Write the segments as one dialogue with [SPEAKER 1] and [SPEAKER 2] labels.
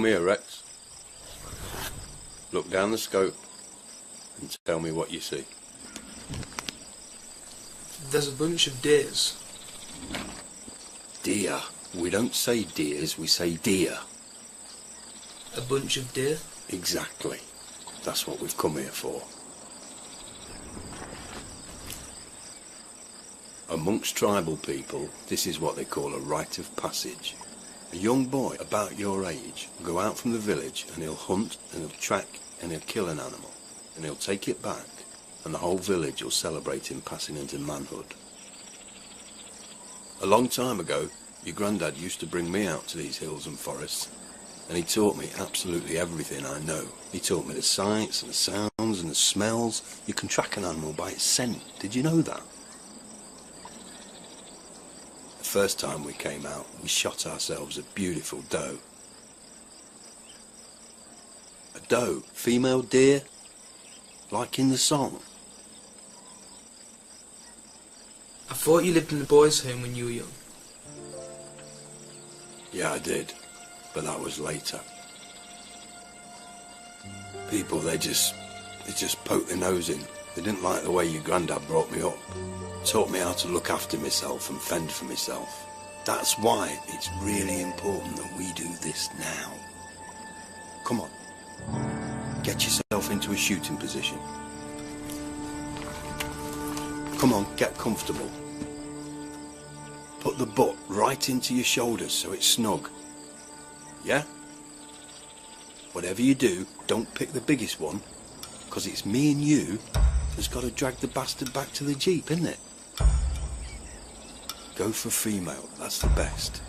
[SPEAKER 1] Come here, Rex. Look down the scope and tell me what you see.
[SPEAKER 2] There's a bunch of deers.
[SPEAKER 1] Deer. We don't say deers, we say deer.
[SPEAKER 2] A bunch of deer?
[SPEAKER 1] Exactly. That's what we've come here for. Amongst tribal people, this is what they call a rite of passage. A young boy about your age will go out from the village and he'll hunt and he'll track and he'll kill an animal and he'll take it back and the whole village will celebrate him passing into manhood. A long time ago, your granddad used to bring me out to these hills and forests and he taught me absolutely everything I know. He taught me the sights and the sounds and the smells. You can track an animal by its scent. Did you know that? The first time we came out, we shot ourselves a beautiful doe. A doe, female deer, like in the song.
[SPEAKER 2] I thought you lived in the boys' home when you were young.
[SPEAKER 1] Yeah, I did, but that was later. People, they just poked their nose in. They didn't like the way your granddad brought me up. Taught me how to look after myself and fend for myself. That's why it's really important that we do this now. Come on, get yourself into a shooting position. Come on, get comfortable. Put the butt right into your shoulders so it's snug. Yeah? Whatever you do, don't pick the biggest one, because it's me and you that's got to drag the bastard back to the jeep, isn't it? Go for female, that's the best.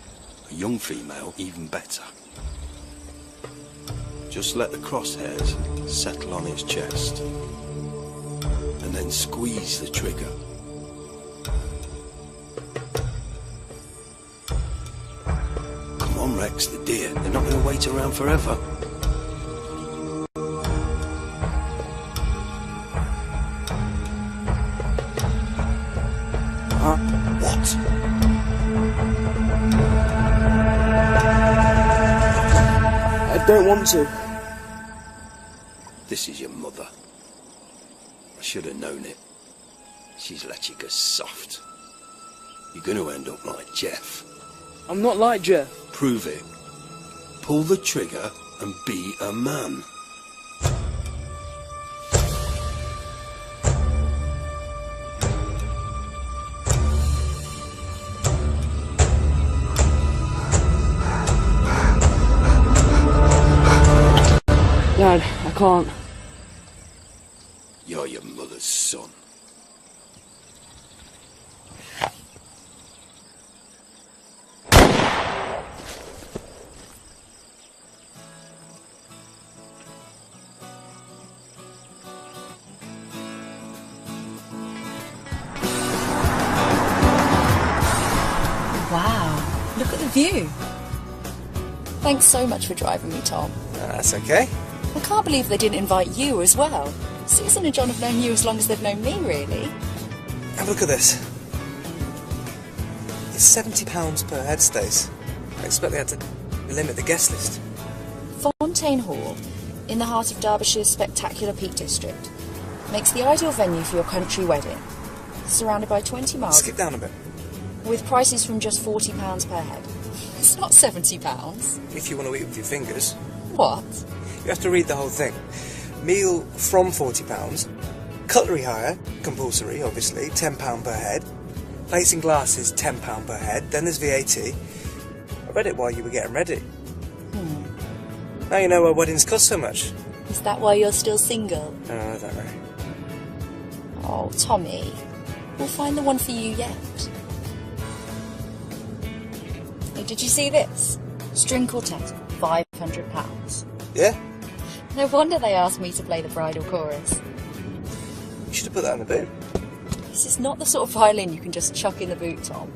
[SPEAKER 1] A young female, even better. Just let the crosshairs settle on its chest. And then squeeze the trigger. Come on, Rex, the deer. They're not going to wait around forever. What?
[SPEAKER 2] I don't want to.
[SPEAKER 1] This is your mother. I should have known it. She's let you go soft. You're going to end up like Jeff.
[SPEAKER 2] I'm not like Jeff.
[SPEAKER 1] Prove it. Pull the trigger and be a man.
[SPEAKER 2] Dad, I can't.
[SPEAKER 1] You're your mother's son.
[SPEAKER 3] Wow, look at the view. Thanks so much for driving me, Tom.
[SPEAKER 4] That's okay.
[SPEAKER 3] I can't believe they didn't invite you as well. Susan and John have known you as long as they've known me, really.
[SPEAKER 4] Have a look at this. It's £70 per head, Stace. I expect they had to limit the guest list.
[SPEAKER 3] Fontaine Hall, in the heart of Derbyshire's spectacular Peak District, makes the ideal venue for your country wedding. Surrounded by 20 miles...
[SPEAKER 4] Skip down a bit.
[SPEAKER 3] With prices from just £40 per head. It's not £70.
[SPEAKER 4] If you want to eat with your fingers.
[SPEAKER 3] What?
[SPEAKER 4] You have to read the whole thing. Meal from £40. Cutlery hire, compulsory, obviously, £10 per head. Plates and glasses, £10 per head. Then there's VAT. I read it while you were getting ready. Now you know why weddings cost so much.
[SPEAKER 3] Is that why you're still single?
[SPEAKER 4] Oh, I don't know.
[SPEAKER 3] Oh, Tommy. We'll find the one for you yet. Hey, did you see this? String quartet, £500.
[SPEAKER 4] Yeah?
[SPEAKER 3] No wonder they asked me to play the bridal chorus.
[SPEAKER 4] You should have put that in the boot.
[SPEAKER 3] This is not the sort of violin you can just chuck in the boot, Tom.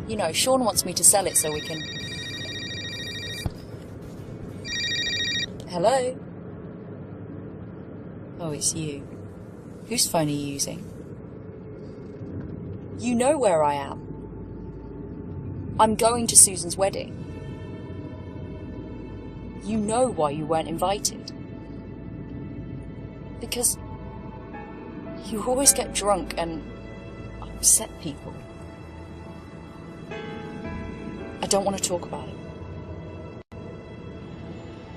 [SPEAKER 3] You know, Sean wants me to sell it so we can... Hello? Oh, it's you. Whose phone are you using? You know where I am. I'm going to Susan's wedding. You know why you weren't invited. Because you always get drunk and upset people. I don't want to talk about it.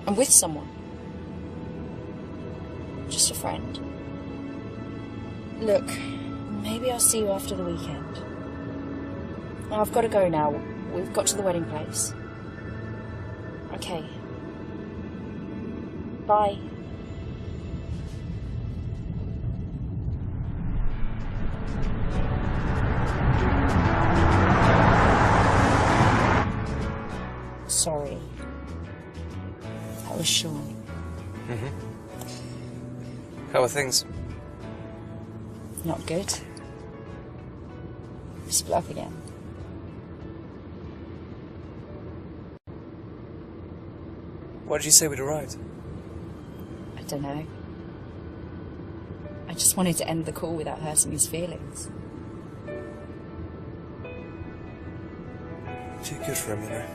[SPEAKER 3] I'm with someone. Just a friend. Look, maybe I'll see you after the weekend. I've got to go now. We've got to the wedding place. Okay. Bye. Sorry. That was Sean.
[SPEAKER 4] How are things?
[SPEAKER 3] Not good. We split up again.
[SPEAKER 4] Why did you say we'd arrived?
[SPEAKER 3] I don't know. I just wanted to end the call without hurting his feelings.
[SPEAKER 4] Too good for him, you know.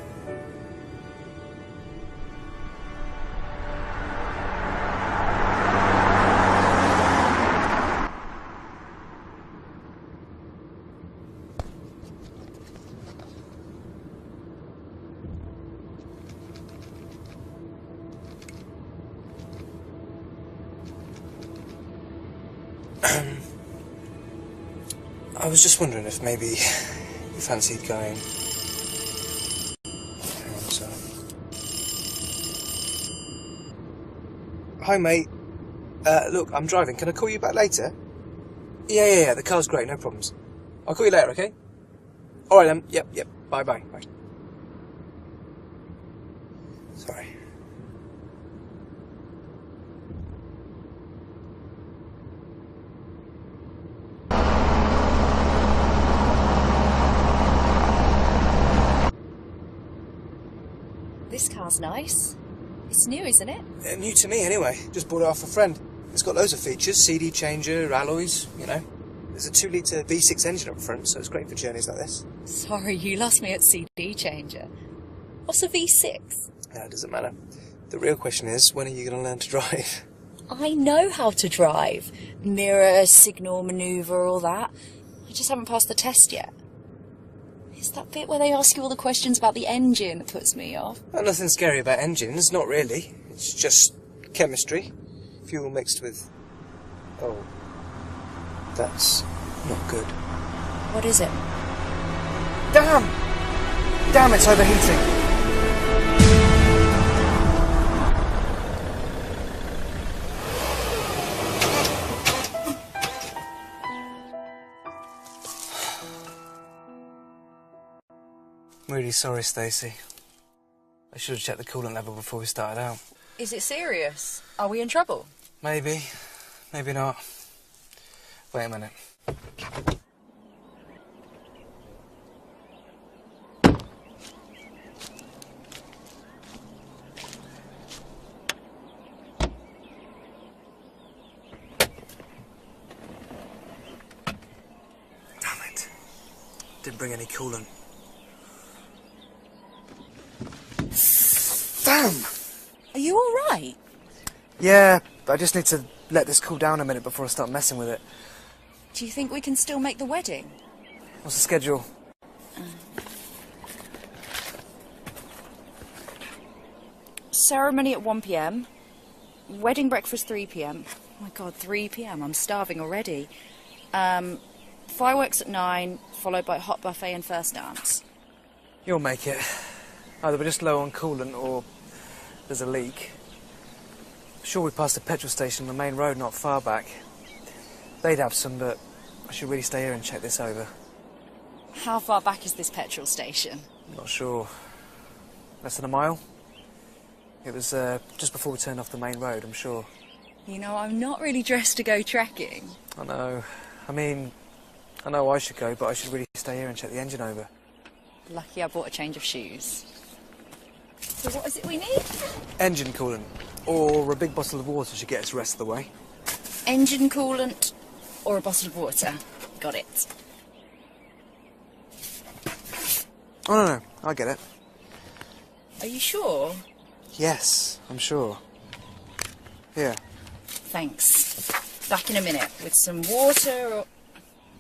[SPEAKER 4] I was just wondering if maybe you fancied going... Hang on, sorry. Hi, mate. Look, I'm driving. Can I call you back later? Yeah, the car's great, no problems. I'll call you later, okay? Alright then, yep, bye. Sorry.
[SPEAKER 3] This car's nice. It's new, isn't it?
[SPEAKER 4] New to me, anyway. Just bought it off a friend. It's got loads of features. CD changer, alloys, you know. There's a 2-litre V6 engine up front, so it's great for journeys like this.
[SPEAKER 3] Sorry, you lost me at CD changer. What's a V6?
[SPEAKER 4] No, it doesn't matter. The real question is, when are you going to learn to drive?
[SPEAKER 3] I know how to drive. Mirror, signal, manoeuvre, all that. I just haven't passed the test yet. It's that bit where they ask you all the questions about the engine that puts me off.
[SPEAKER 4] Well, nothing scary about engines, not really. It's just chemistry. Fuel mixed with... Oh. That's not good.
[SPEAKER 3] What is it?
[SPEAKER 4] Damn! Damn, it's overheating. I'm really sorry, Stacey. I should have checked the coolant level before we started out.
[SPEAKER 3] Is it serious? Are we in trouble?
[SPEAKER 4] Maybe. Maybe not. Wait a minute. Damn it. Didn't bring any coolant. Damn!
[SPEAKER 3] Are you all right?
[SPEAKER 4] Yeah, I just need to let this cool down a minute before I start messing with it.
[SPEAKER 3] Do you think we can still make the wedding?
[SPEAKER 4] What's the schedule?
[SPEAKER 3] Ceremony at 1 p.m. Wedding breakfast 3 p.m. Oh my god, 3 p.m. I'm starving already. Fireworks at 9, followed by hot buffet and first dance.
[SPEAKER 4] You'll make it. Either we're just low on coolant or there's a leak. I'm sure we passed a petrol station on the main road not far back. They'd have some, but I should really stay here and check this over.
[SPEAKER 3] How far back is this petrol station?
[SPEAKER 4] Not sure. Less than a mile? It was just before we turned off the main road, I'm sure.
[SPEAKER 3] You know, I'm not really dressed to go trekking.
[SPEAKER 4] I know. I mean, I know I should go, but I should really stay here and check the engine over.
[SPEAKER 3] Lucky I bought a change of shoes. So what is it we need?
[SPEAKER 4] Engine coolant. Or a big bottle of water should get us the rest of the way.
[SPEAKER 3] Engine coolant or a bottle of water. Got it.
[SPEAKER 4] Oh, no, I get it.
[SPEAKER 3] Are you sure?
[SPEAKER 4] Yes, I'm sure. Here.
[SPEAKER 3] Thanks. Back in a minute with some water or...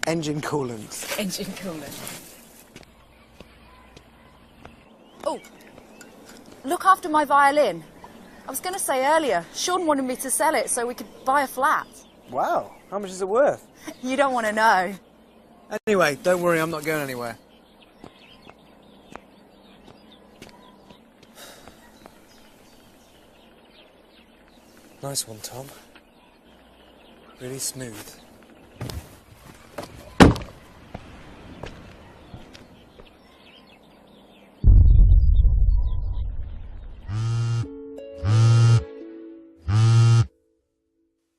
[SPEAKER 4] Engine coolant.
[SPEAKER 3] Engine coolant. Oh, look after my violin. I was going to say earlier, Sean wanted me to sell it so we could buy a flat.
[SPEAKER 4] Wow, how much is it worth?
[SPEAKER 3] You don't want to know.
[SPEAKER 4] Anyway, don't worry, I'm not going anywhere. Nice one, Tom. Really smooth.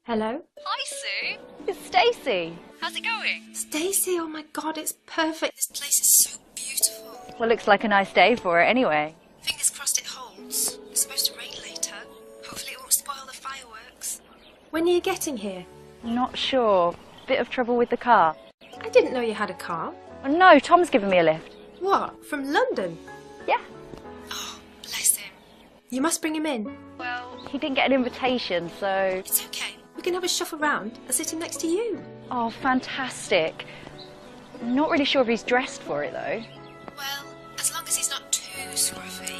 [SPEAKER 5] Hello?
[SPEAKER 3] Hi, Sue. It's Stacey. How's it going?
[SPEAKER 5] Stacey, oh my god, it's perfect.
[SPEAKER 3] This place is so beautiful.
[SPEAKER 6] Well, looks like a nice day for it anyway.
[SPEAKER 3] Fingers crossed it holds. It's supposed to rain later. Hopefully it won't spoil the fireworks.
[SPEAKER 5] When are you getting here?
[SPEAKER 6] Not sure. Bit of trouble with the car.
[SPEAKER 5] I didn't know you had a car.
[SPEAKER 6] Oh, no, Tom's given me a lift.
[SPEAKER 5] What, from London?
[SPEAKER 6] Yeah.
[SPEAKER 3] Oh, bless him.
[SPEAKER 5] You must bring him in.
[SPEAKER 6] Well, he didn't get an invitation, so...
[SPEAKER 3] It's okay.
[SPEAKER 5] We can have a shuffle round and sit him next to you.
[SPEAKER 6] Oh, fantastic. Not really sure if he's dressed for it, though.
[SPEAKER 3] Well, as long as he's not too scruffy.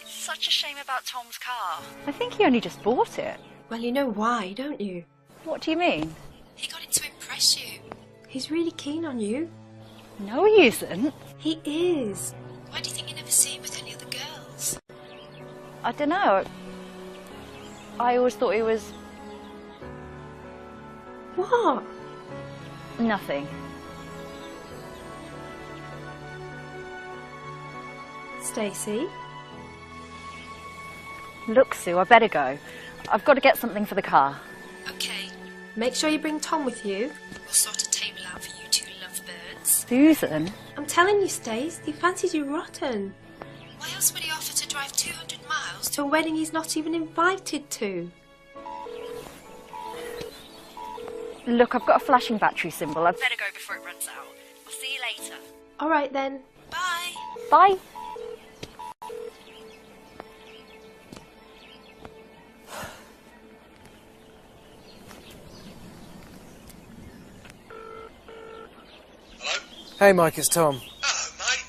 [SPEAKER 3] It's such a shame about Tom's car.
[SPEAKER 6] I think he only just bought it.
[SPEAKER 5] Well, you know why, don't you?
[SPEAKER 6] What do you mean?
[SPEAKER 3] He got it to impress you.
[SPEAKER 5] He's really keen on you.
[SPEAKER 6] No, he isn't.
[SPEAKER 5] He is.
[SPEAKER 3] Why do you think you never see him with any other girls?
[SPEAKER 6] I don't know. I always thought he was...
[SPEAKER 5] What?
[SPEAKER 6] nothing.
[SPEAKER 5] Stacey?
[SPEAKER 6] Look, Sue, I better go. I've got to get something for the car.
[SPEAKER 3] Okay,
[SPEAKER 5] Make sure you bring Tom with you.
[SPEAKER 3] we'll sort a table out for you two lovebirds.
[SPEAKER 6] Susan?
[SPEAKER 5] I'm telling you, Stace, he fancies you rotten.
[SPEAKER 3] Why else would he offer to drive 200 miles
[SPEAKER 5] To a wedding he's not even invited to.
[SPEAKER 6] Look, I've got a flashing battery symbol. I'd better go before it runs out. I'll see you later.
[SPEAKER 5] All right then.
[SPEAKER 3] Bye.
[SPEAKER 6] Bye.
[SPEAKER 7] Hello?
[SPEAKER 4] Hey, Mike, it's Tom.
[SPEAKER 7] Hello, mate.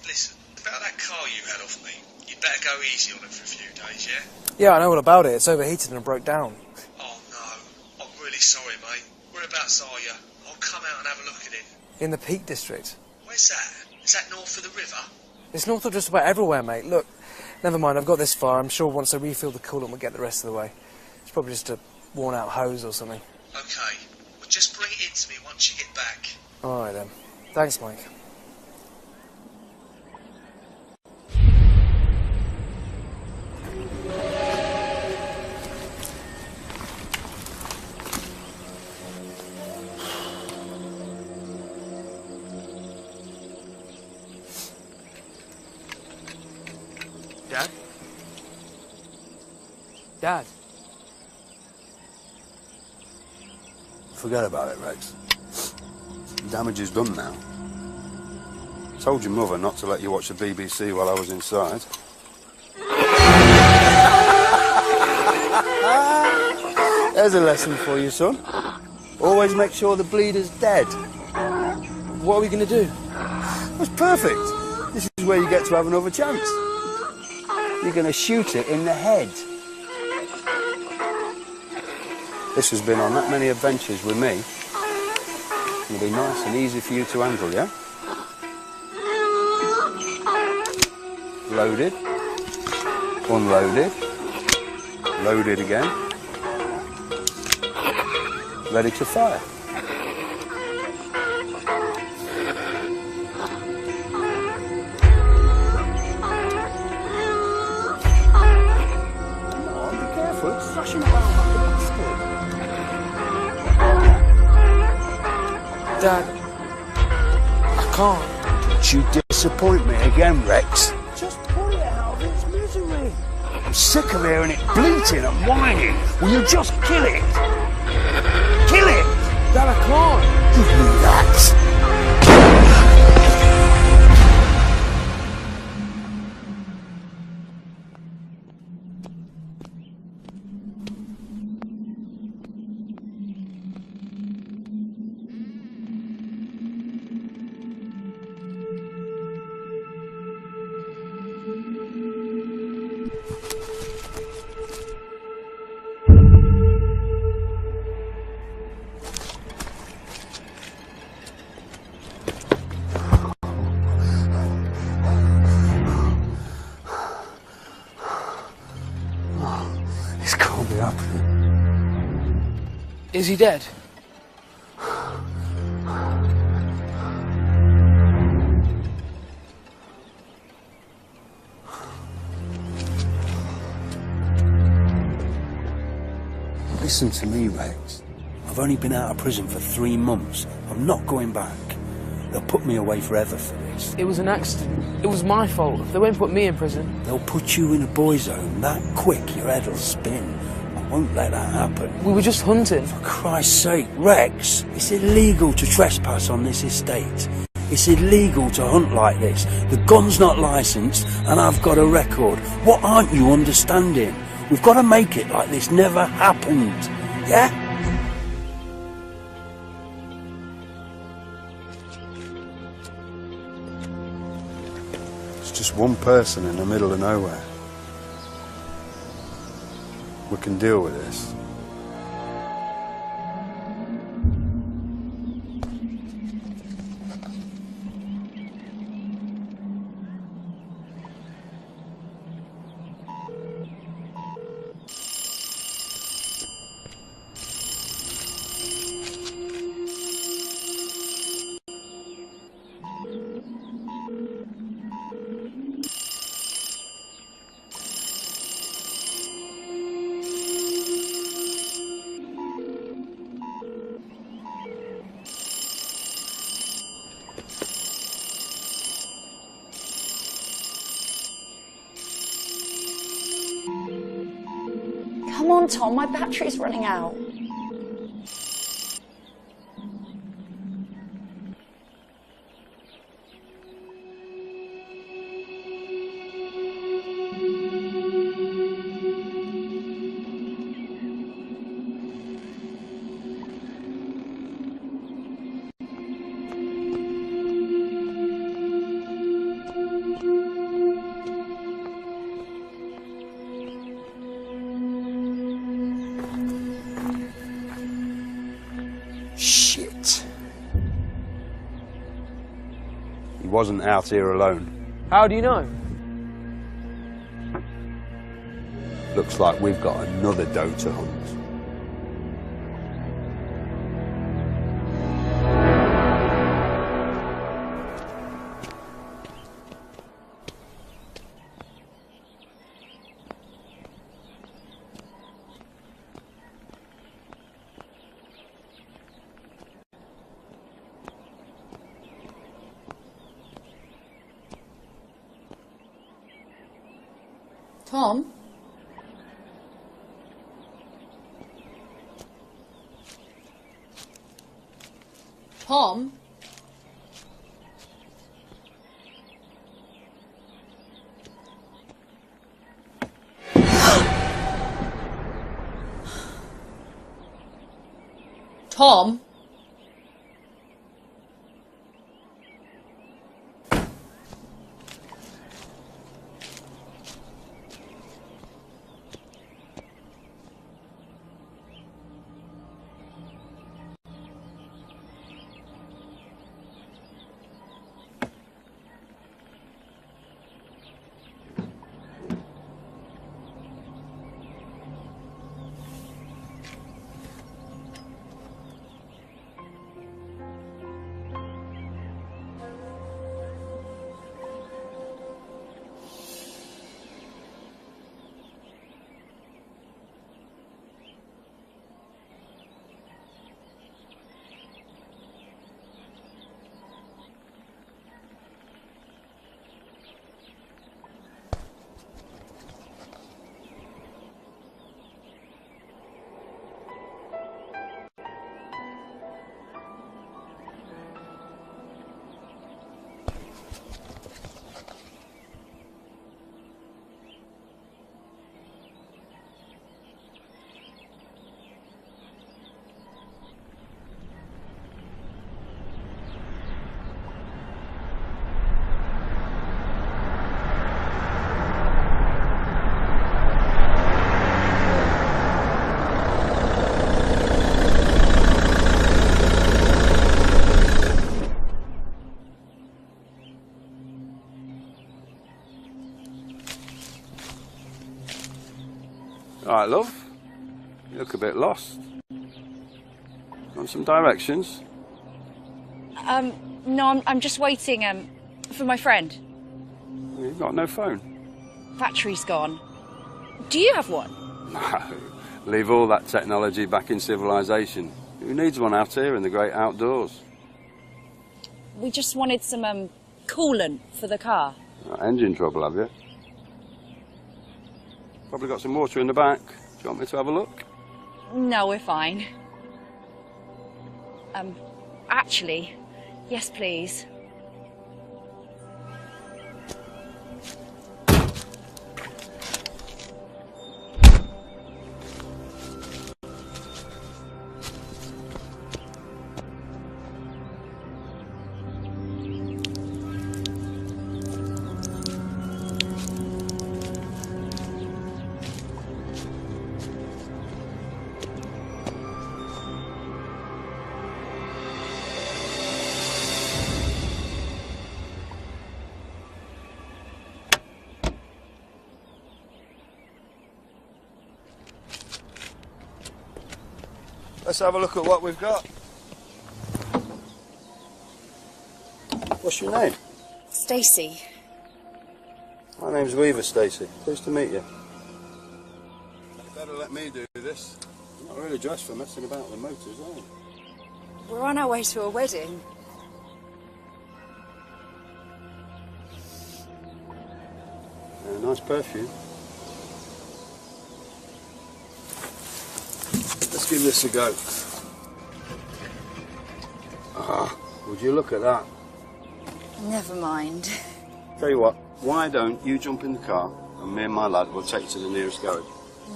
[SPEAKER 7] Listen, about that car you had off me, you'd better go easy on it for a few days, yeah?
[SPEAKER 4] Yeah, I know all about it. It's overheated and broke down.
[SPEAKER 7] Oh, no. I'm really sorry, mate. Whereabouts are you? I'll come out and have a look at it.
[SPEAKER 4] In the Peak District.
[SPEAKER 7] Where's that? Is that north of the river?
[SPEAKER 4] It's north of just about everywhere, mate. Look, never mind, I've got this far. I'm sure once I refill the coolant, we'll get the rest of the way. It's probably just a worn-out hose or something.
[SPEAKER 7] Okay. Well, just bring it in to me once you get back.
[SPEAKER 4] All right, then. Thanks, Mike.
[SPEAKER 2] Dad? Dad?
[SPEAKER 1] Forget about it, Rex. Damage is done now. Told your mother not to let you watch the BBC while I was inside. There's a lesson for you, son. Always make sure the bleeder's dead.
[SPEAKER 2] What are we going to do?
[SPEAKER 1] That's perfect. This is where you get to have another chance. You're going to shoot it in the head. This has been on that many adventures with me. It'll be nice and easy for you to handle, yeah? Loaded. Unloaded. Loaded again. Ready to fire. Come on, be careful. It's thrashing around like a bastard.
[SPEAKER 2] Dad, I can't.
[SPEAKER 1] Don't you disappoint me again, Rex. Just pull it out of its misery. I'm sick of hearing it bleating and whining. Will you just kill it? Kill it!
[SPEAKER 2] Dad, I can't.
[SPEAKER 4] This can't be happening.
[SPEAKER 2] Is he dead?
[SPEAKER 1] Listen to me, Rex. I've only been out of prison for 3 months. I'm not going back. They'll put me away forever for this.
[SPEAKER 2] It was an accident. It was my fault. They won't put me in prison.
[SPEAKER 1] They'll put you in a boys' home that quick your head'll spin. I won't let that happen.
[SPEAKER 2] We were just hunting.
[SPEAKER 1] For Christ's sake, Rex, it's illegal to trespass on this estate. It's illegal to hunt like this. The gun's not licensed and I've got a record. What aren't you understanding? We've got to make it like this never happened. Yeah? It's just one person in the middle of nowhere. We can deal with this.
[SPEAKER 3] Come on, Tom, my battery's running out. Shit. He wasn't out here alone.
[SPEAKER 2] How do you know?
[SPEAKER 1] Looks like we've got another doe to hunt.
[SPEAKER 3] Tom? Tom? Tom?
[SPEAKER 8] right, love? You look a bit lost. Want some directions?
[SPEAKER 6] No, I'm just waiting, for my friend.
[SPEAKER 8] You've got no phone.
[SPEAKER 6] Battery's gone. Do you have one?
[SPEAKER 8] No. Leave all that technology back in civilization. Who needs one out here in the great outdoors?
[SPEAKER 6] We just wanted some, coolant for the car.
[SPEAKER 8] Engine trouble, have you? Probably got some water in the back. Do you want me to have a look?
[SPEAKER 6] No, we're fine. Actually, yes, please.
[SPEAKER 8] Let's have a look at what we've got. What's your name?
[SPEAKER 3] Stacey.
[SPEAKER 8] My name's Weaver, Stacey. Pleased to meet you. You better let me do this. I'm not really dressed for messing about with motors, are you?
[SPEAKER 3] We're on our way to a wedding.
[SPEAKER 8] Nice perfume. Let's give this a go. Ah, would you look at that?
[SPEAKER 3] Never mind.
[SPEAKER 8] Tell you what, why don't you jump in the car and me and my lad will take you to the nearest garage?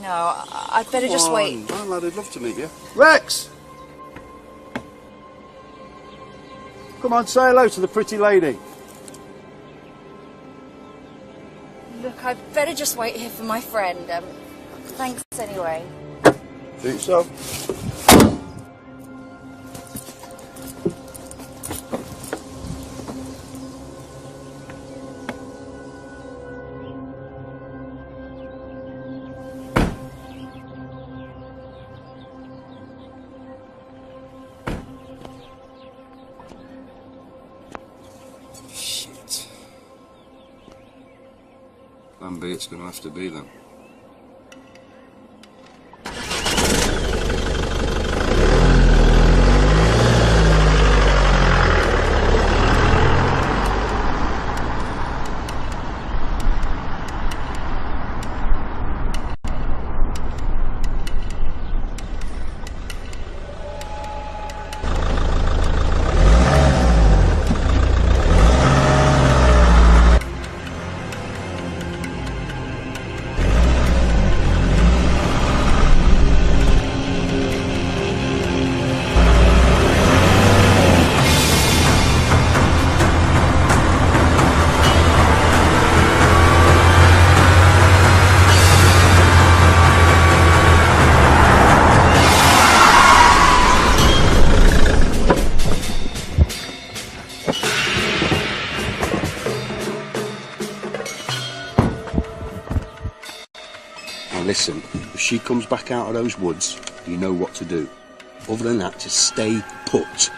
[SPEAKER 3] No, I'd better just wait.
[SPEAKER 8] My lad would love to meet you. Rex! Come on, say hello to the pretty lady.
[SPEAKER 3] Look, I'd better just wait here for my friend. Thanks anyway.
[SPEAKER 8] Suit yourself. Shit. Plan B, it's going to have to be then. Listen, if she comes back out of those woods, you know what to do. Other than that, just stay put.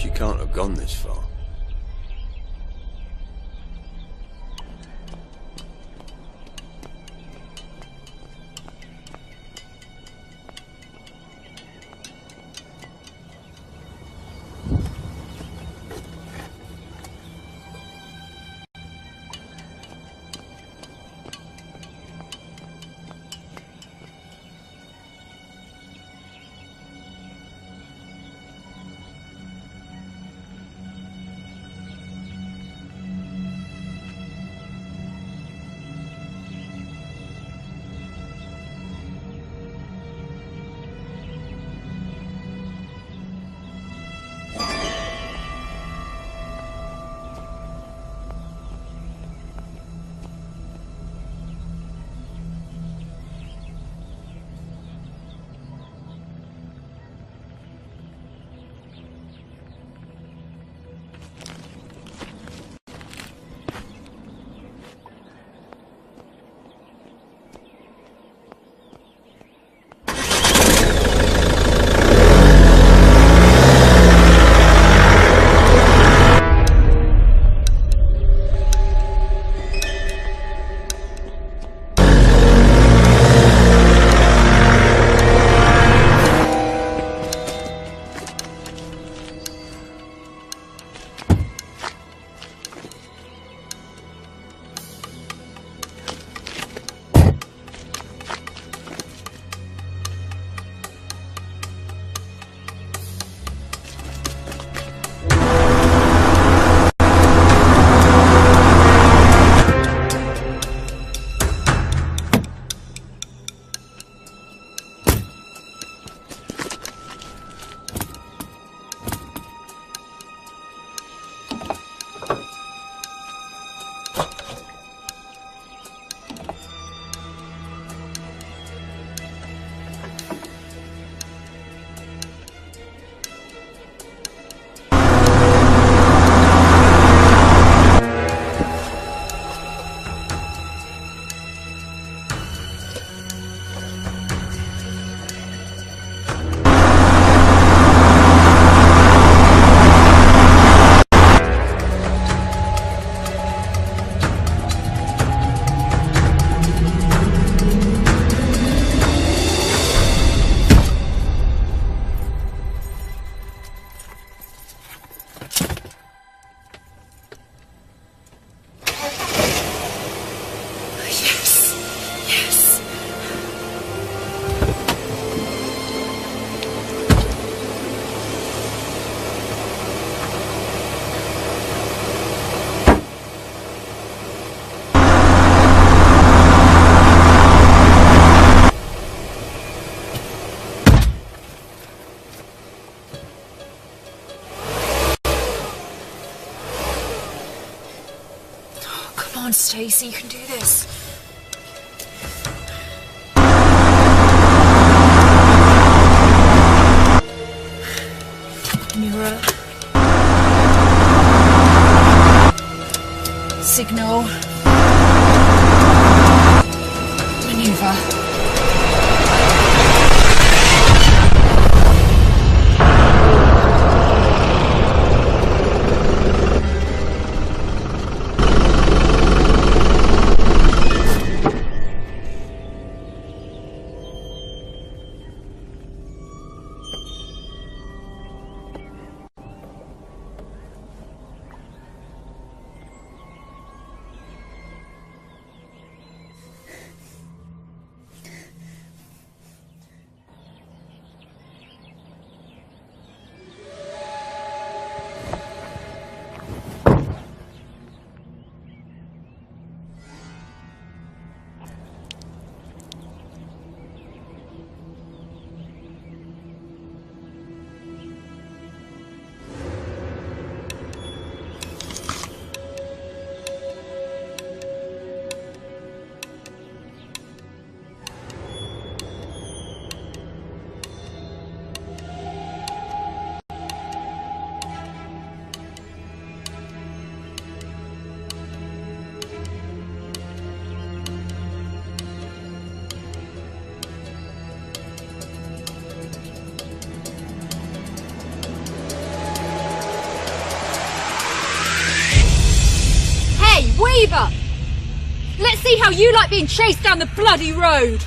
[SPEAKER 1] She can't have gone this far.
[SPEAKER 3] on, Stacey, you can do this. Mirror. Signal. Maneuver.
[SPEAKER 6] Weaver! Let's see how you like being chased down the bloody road!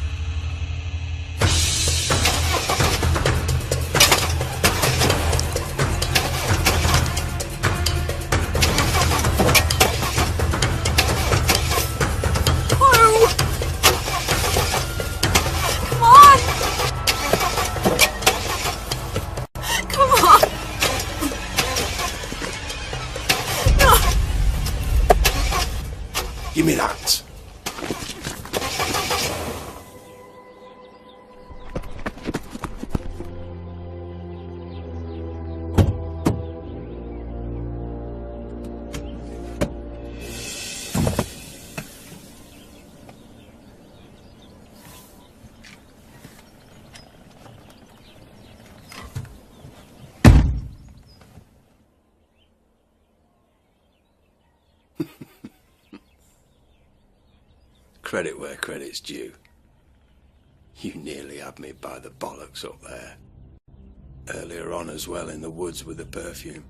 [SPEAKER 1] Give me that. Credit where credit's due. You nearly had me by the bollocks up there. Earlier on as well, in the woods with the perfume.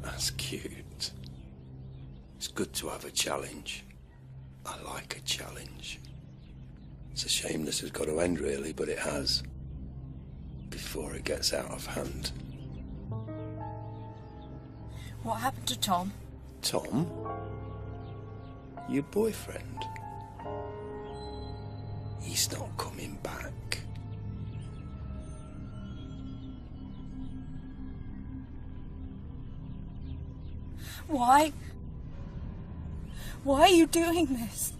[SPEAKER 1] That's cute. It's good to have a challenge. I like a challenge. It's a shame this has got to end really, but it has. Before it gets out of hand.
[SPEAKER 3] What happened to Tom?
[SPEAKER 1] Tom? Your boyfriend? He's not coming back.
[SPEAKER 3] Why? Why are you doing this?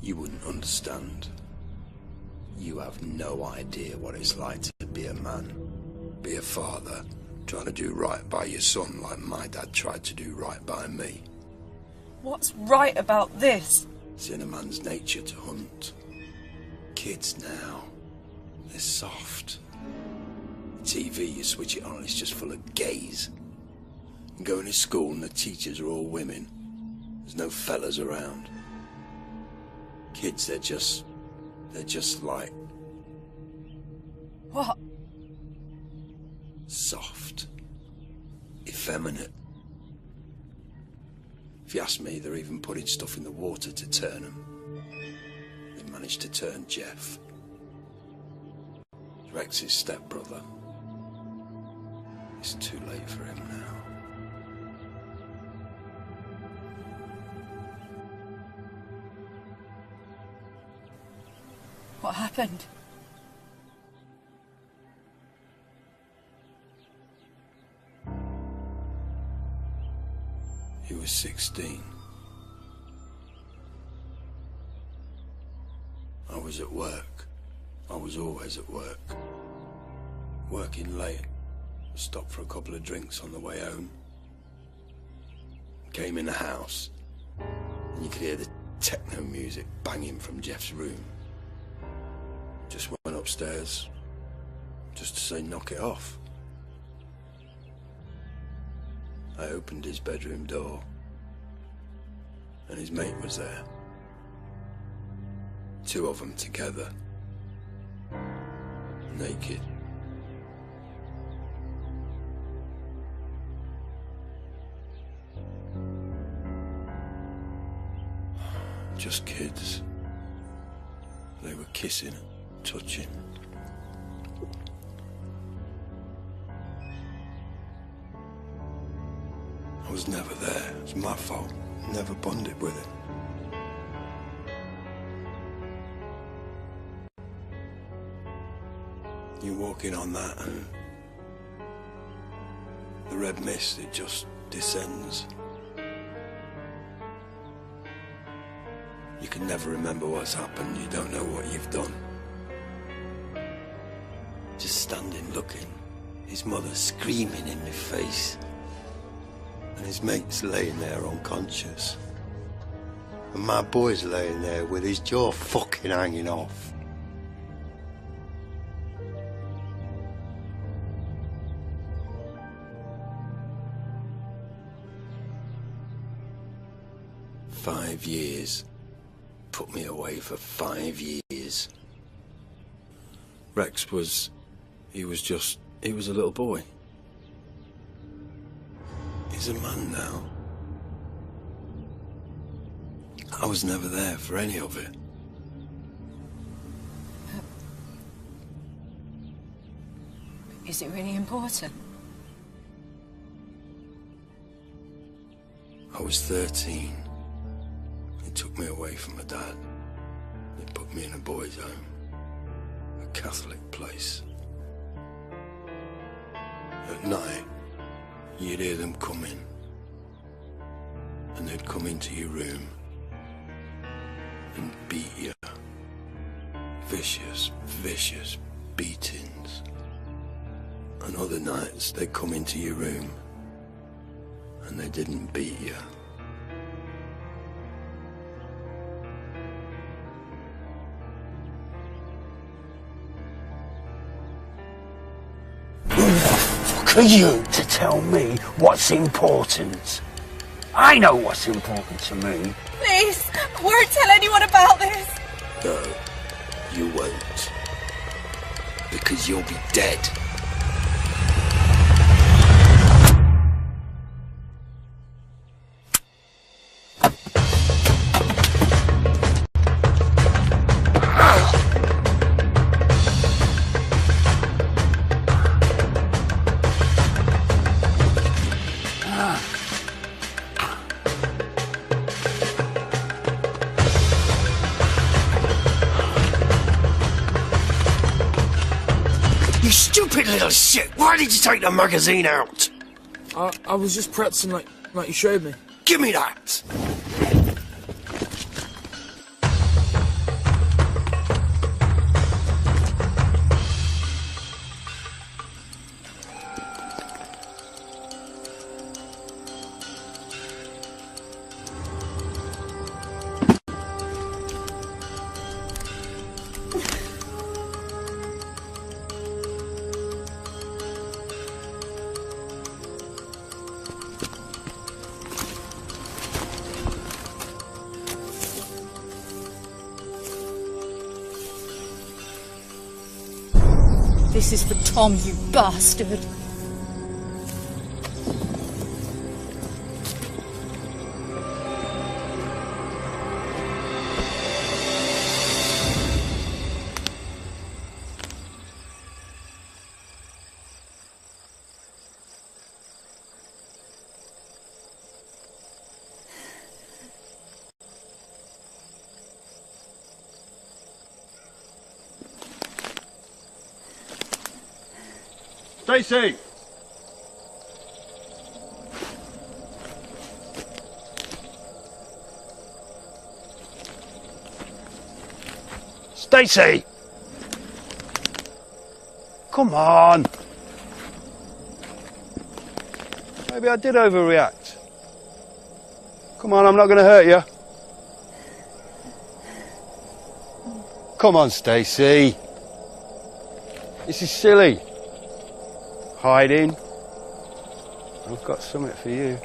[SPEAKER 1] You wouldn't understand. You have no idea what it's like to be a man, be a father, trying to do right by your son like my dad tried to do right by me.
[SPEAKER 3] What's right about this?
[SPEAKER 1] It's in a man's nature to hunt. Kids now, they're soft. TV, you switch it on, it's just full of gays. You go into school and the teachers are all women. There's no fellas around. Kids, they're just like...
[SPEAKER 3] What?
[SPEAKER 1] Soft. Effeminate. If you ask me, they're even putting stuff in the water to turn them. They managed to turn Jeff. Rex's stepbrother. It's too late for him now.
[SPEAKER 3] What happened?
[SPEAKER 1] He was 16. I was at work. I was always at work. Working late. Stopped for a couple of drinks on the way home. Came in the house. And you could hear the techno music banging from Jeff's room. Just went upstairs, just to say knock it off. I opened his bedroom door, and his mate was there. Two of them together, naked. Just kids. They were kissing, touching. I was never there. It was my fault. Never bonded with it. You walk in on that and the red mist, it just descends. You can never remember what's happened. You don't know what you've done. Just standing looking. His mother screaming in my face. And his mate's laying there unconscious. And my boy's laying there with his jaw fucking hanging off. "5 years. Put me away for 5 years. Rex was... he was a little boy. He's a man now. I was never there for any of it.
[SPEAKER 3] Is it really important?
[SPEAKER 1] I was 13. They took me away from my dad. They put me in a boys' home. A Catholic place. At night, you'd hear them coming. And they'd come into your room and beat you. Vicious, vicious beatings. And other nights they'd come into your room and they didn't beat you.
[SPEAKER 9] Who the fuck are you to tell me what's important? I know what's important to me.
[SPEAKER 3] Please, I won't tell anyone about this.
[SPEAKER 1] No, you won't. Because you'll be dead. You stupid little shit! Why did you take the magazine out?
[SPEAKER 2] I was just practicing like you showed me.
[SPEAKER 1] Give me that!
[SPEAKER 3] This is for Tom, you bastard.
[SPEAKER 8] Stacey! Stacey! Come on! Maybe I did overreact. Come on, I'm not going to hurt you. come on, Stacy. This is silly. Hiding. I've got something for you.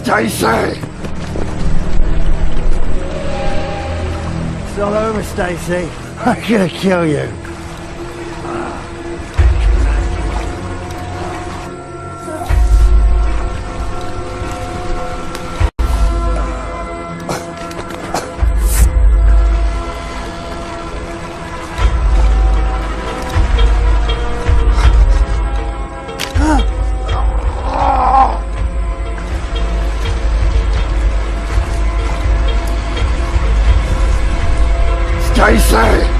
[SPEAKER 9] Stacy! It's all over, Stacy. I'm gonna kill you. Stacy!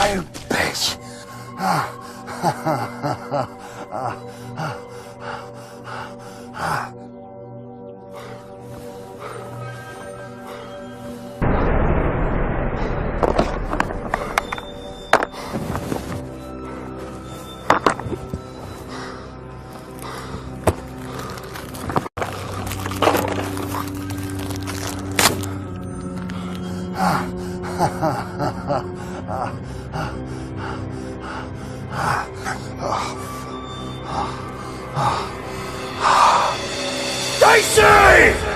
[SPEAKER 9] You bitch! Stacy!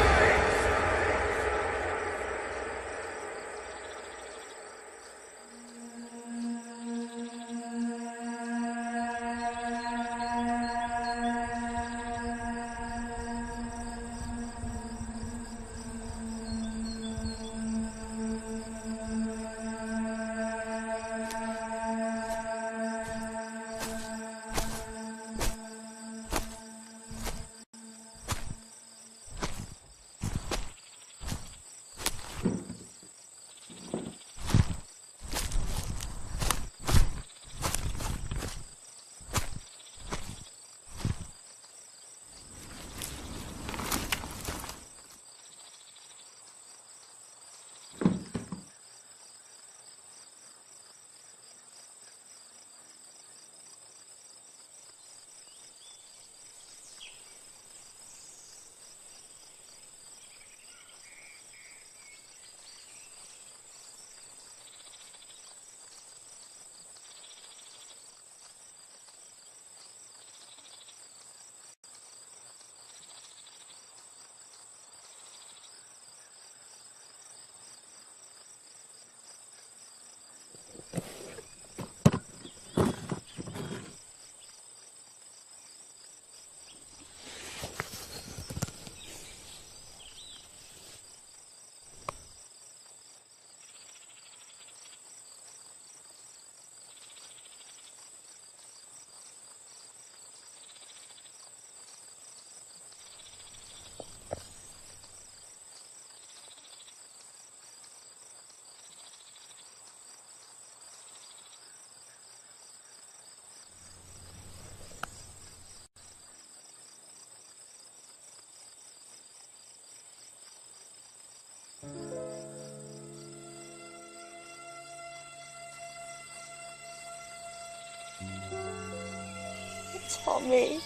[SPEAKER 3] Tommy.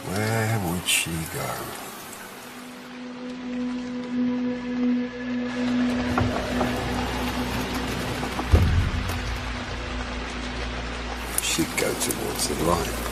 [SPEAKER 1] Where would she go? She'd go towards the light.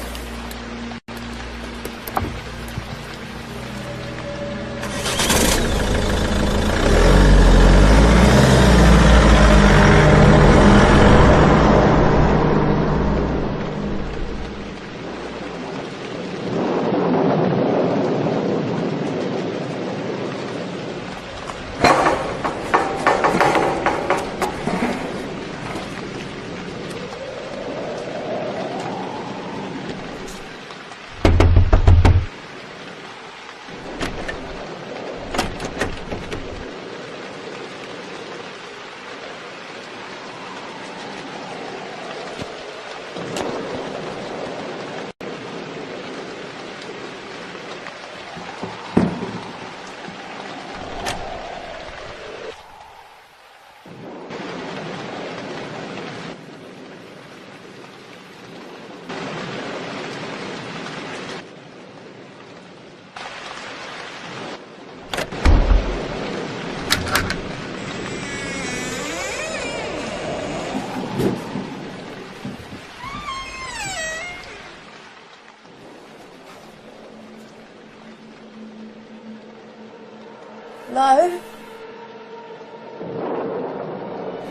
[SPEAKER 3] Hello?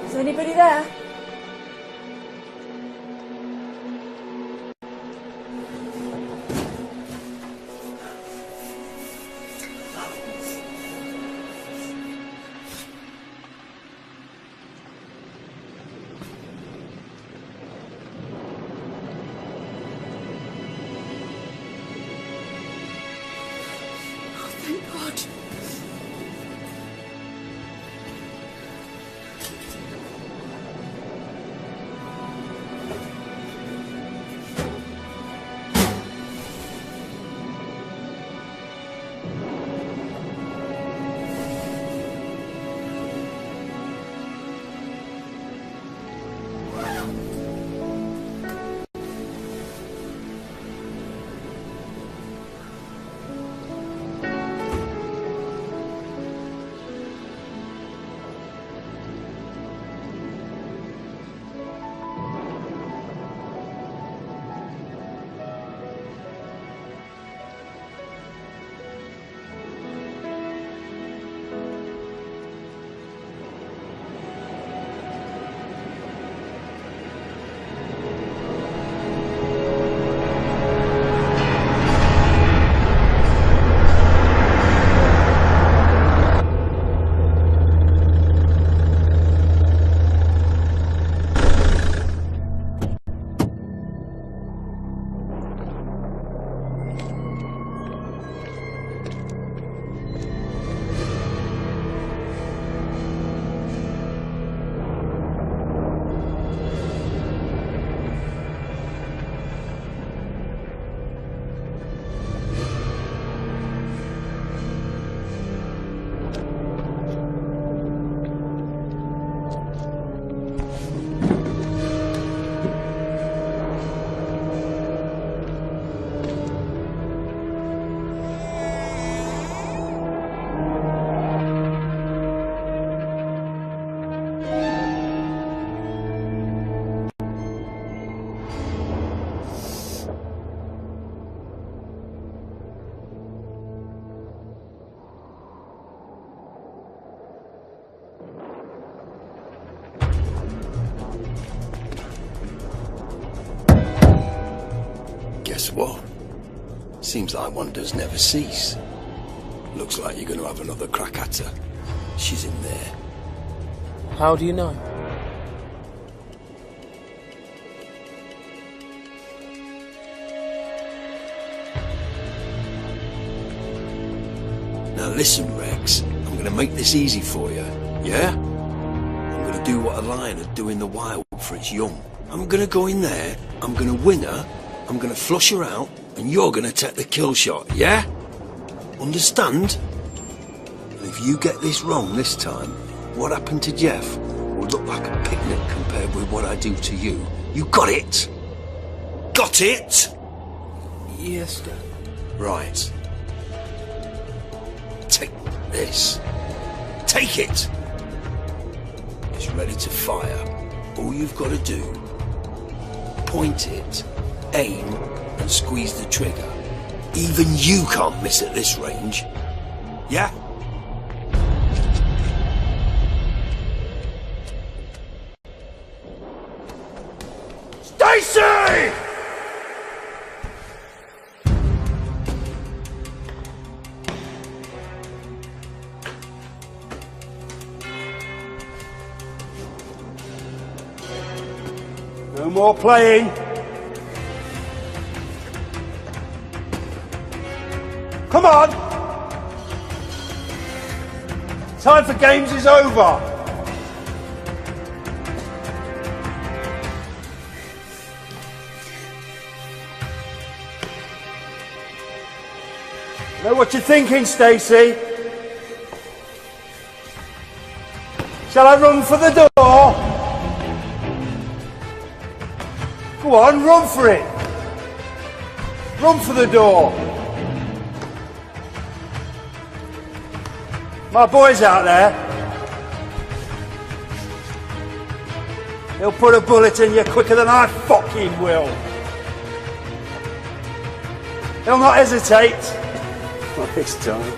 [SPEAKER 3] Is anybody there? Oh, thank God.
[SPEAKER 1] what? Seems like wonders never cease. Looks like you're going to have another crack at her. She's in there.
[SPEAKER 2] How do you know?
[SPEAKER 1] Now listen, Rex, I'm going to make this easy for you, yeah? I'm going to do what a lion would do in the wild for its young. I'm going to go in there, I'm going to win her, I'm going to flush her out, and you're going to take the kill shot, yeah? Understand? And if you get this wrong this time, what happened to Jeff will look like a picnic compared with what I do to you. You got it? Got it?
[SPEAKER 2] Yes, Dad.
[SPEAKER 1] Right. Take this. Take it! It's ready to fire. All you've got to do, point it, aim, and squeeze the trigger. Even you can't miss at this range. Yeah? Stacy!
[SPEAKER 9] No more playing. Come on! Time for games is over. Know what you're thinking, Stacy? Shall I run for the door? Go on, run for it. Run for the door. My boy's out there. He'll put a bullet in you quicker than I fucking will. He'll not hesitate. Not this time.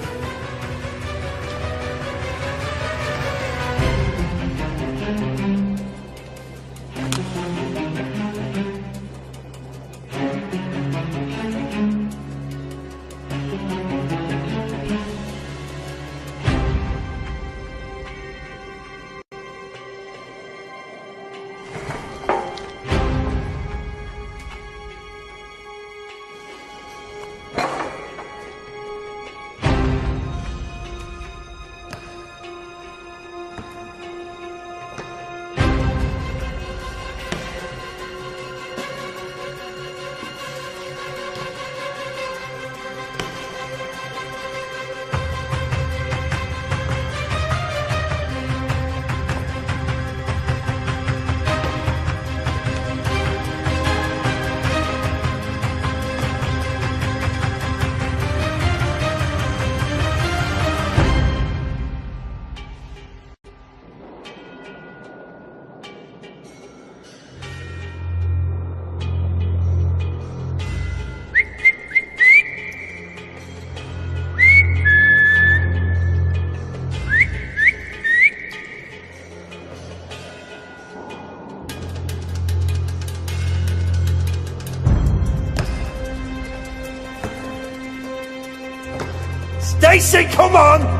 [SPEAKER 9] Stacy, come on!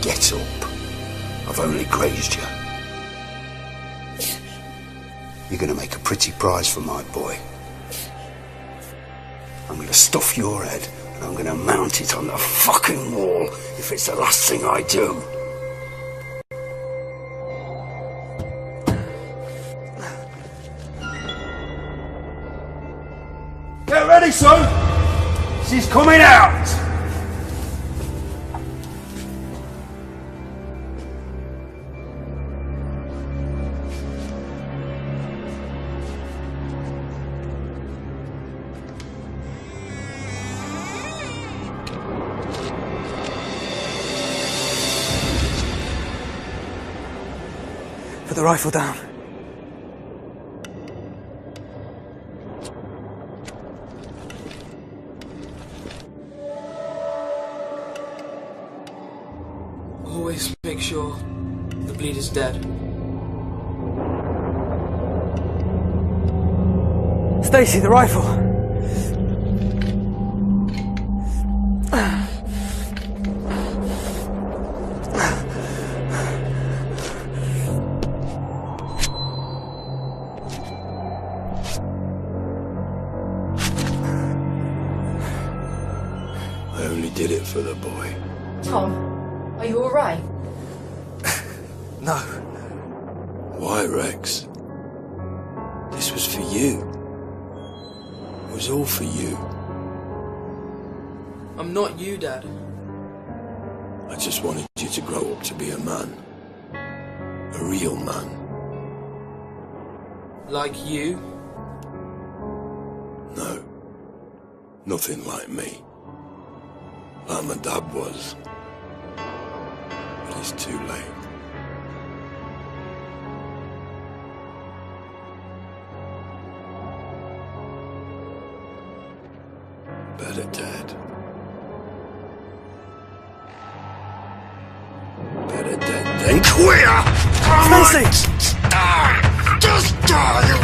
[SPEAKER 1] Get up. I've only grazed you. You're going to make a pretty prize for my boy. I'm going to stuff your head and I'm going to mount it on the fucking wall if it's the last thing I do.
[SPEAKER 9] Get ready, son! She's coming out!
[SPEAKER 4] Put the rifle down.
[SPEAKER 2] Always make sure the bleed is dead.
[SPEAKER 4] Stacy, the rifle.
[SPEAKER 1] I only did it for the boy.
[SPEAKER 3] Tom, are you alright?
[SPEAKER 4] No.
[SPEAKER 1] Why, Rex? This was for you. It was all for you.
[SPEAKER 2] I'm not you, Dad.
[SPEAKER 1] I just wanted you to grow up to be a man. A real man.
[SPEAKER 2] Like you?
[SPEAKER 1] No. Nothing like me. Like my dad was. But it's too late. Better dead. Better dead than queer!
[SPEAKER 4] Stacy!
[SPEAKER 1] Die! Just die!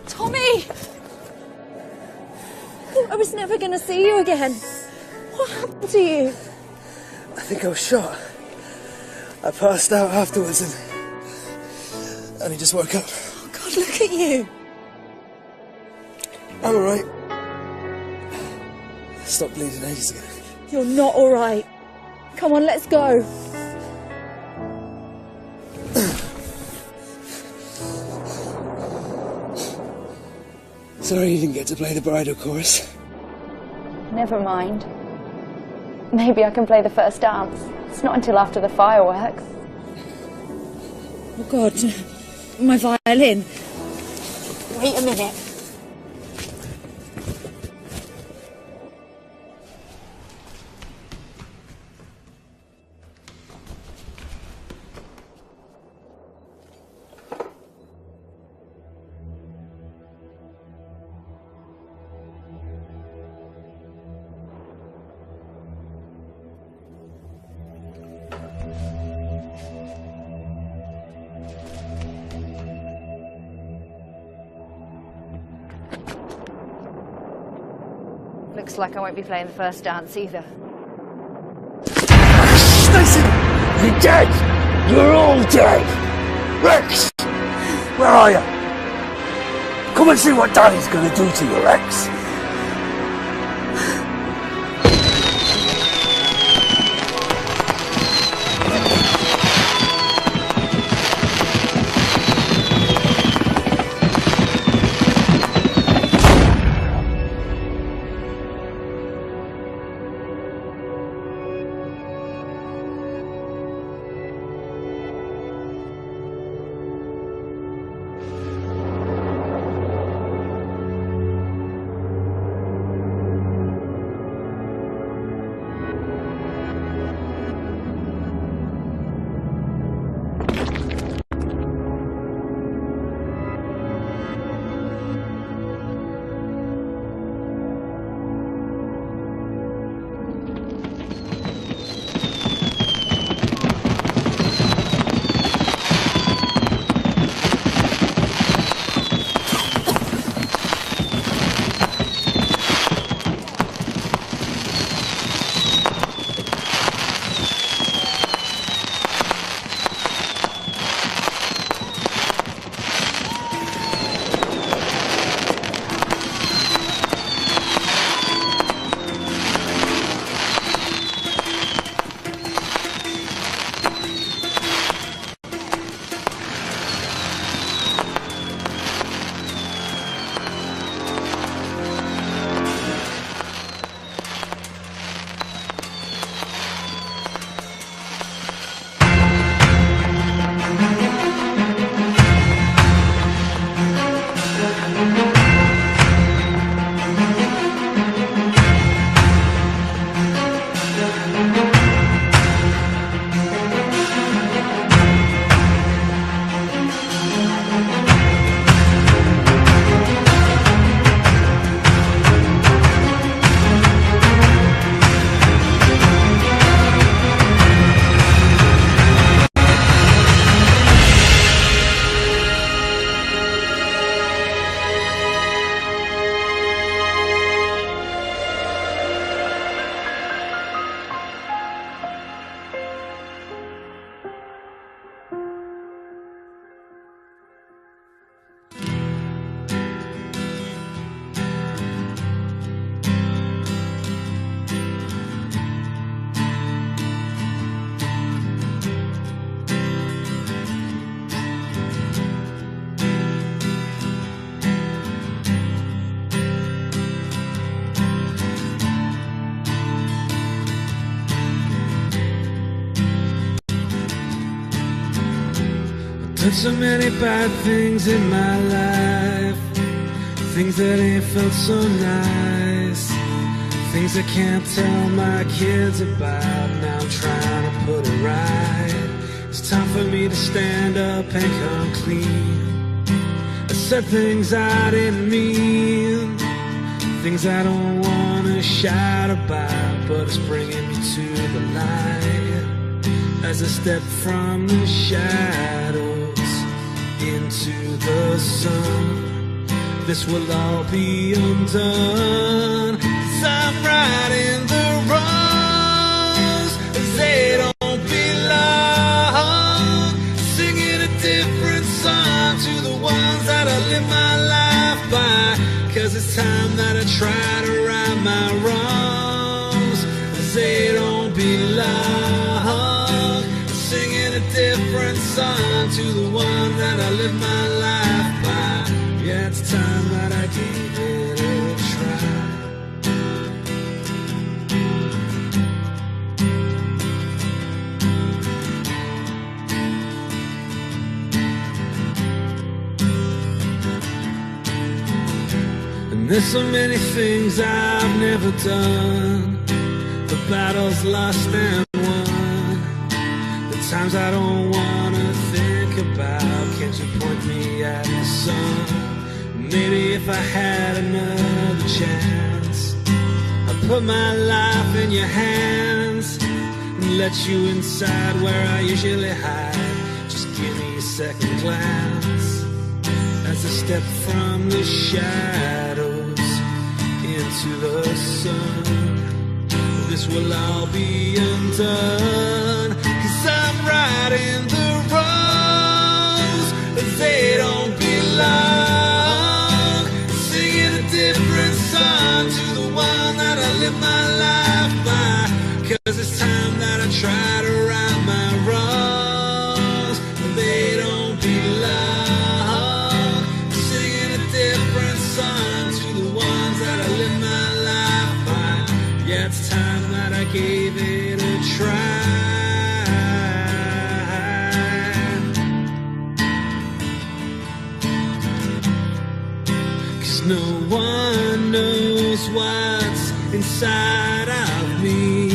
[SPEAKER 3] Tommy! I was never going to see you again. What happened to you?
[SPEAKER 4] I think I was shot. I passed out afterwards and only just woke up.
[SPEAKER 3] Oh, God, look at you.
[SPEAKER 4] I'm alright. Stopped bleeding ages ago.
[SPEAKER 3] You're not alright. Come on, let's go.
[SPEAKER 4] Sorry you didn't get to play the bridal chorus.
[SPEAKER 6] Never mind. Maybe I can play the first dance. It's not until after the fireworks.
[SPEAKER 3] Oh, God, my violin. Wait a minute.
[SPEAKER 6] Looks like I won't be playing the first dance either.
[SPEAKER 4] Stacy!
[SPEAKER 9] You're dead! You're all dead! Rex! Where are you? Come and see what Daddy's gonna do to you, Rex!
[SPEAKER 10] Done so many bad things in my life, things that ain't felt so nice, things I can't tell my kids about. Now I'm trying to put it right. It's time for me to stand up and come clean. I said things I didn't mean, things I don't wanna shout about, but it's bringing me to the light as I step from the shadows into the sun. This will all be undone, 'cause I'm righting the wrongs as they don't belong, singing a different song to the ones that I live my life by, 'cause it's time that I try to right my wrongs as they don't belong, singing a different song to the one that I live my life by. Yeah, it's time that I gave it a try. And there's so many things I've never done, the battles lost and times I don't wanna think about. Can't you point me at the sun? Maybe if I had another chance, I'd put my life in your hands and let you inside where I usually hide. Just give me a second glance as I step from the shadows into the sun. This will all be undone, 'cause I'm righting the wrongs as they don't belong, singing a different song to the one that I live my life by, 'cause it's time that I try to right my wrongs and they don't belong, singing a different song to the ones that I live my life by. Yeah, it's time that I gave it a try. 'Cause no one knows what's inside of me.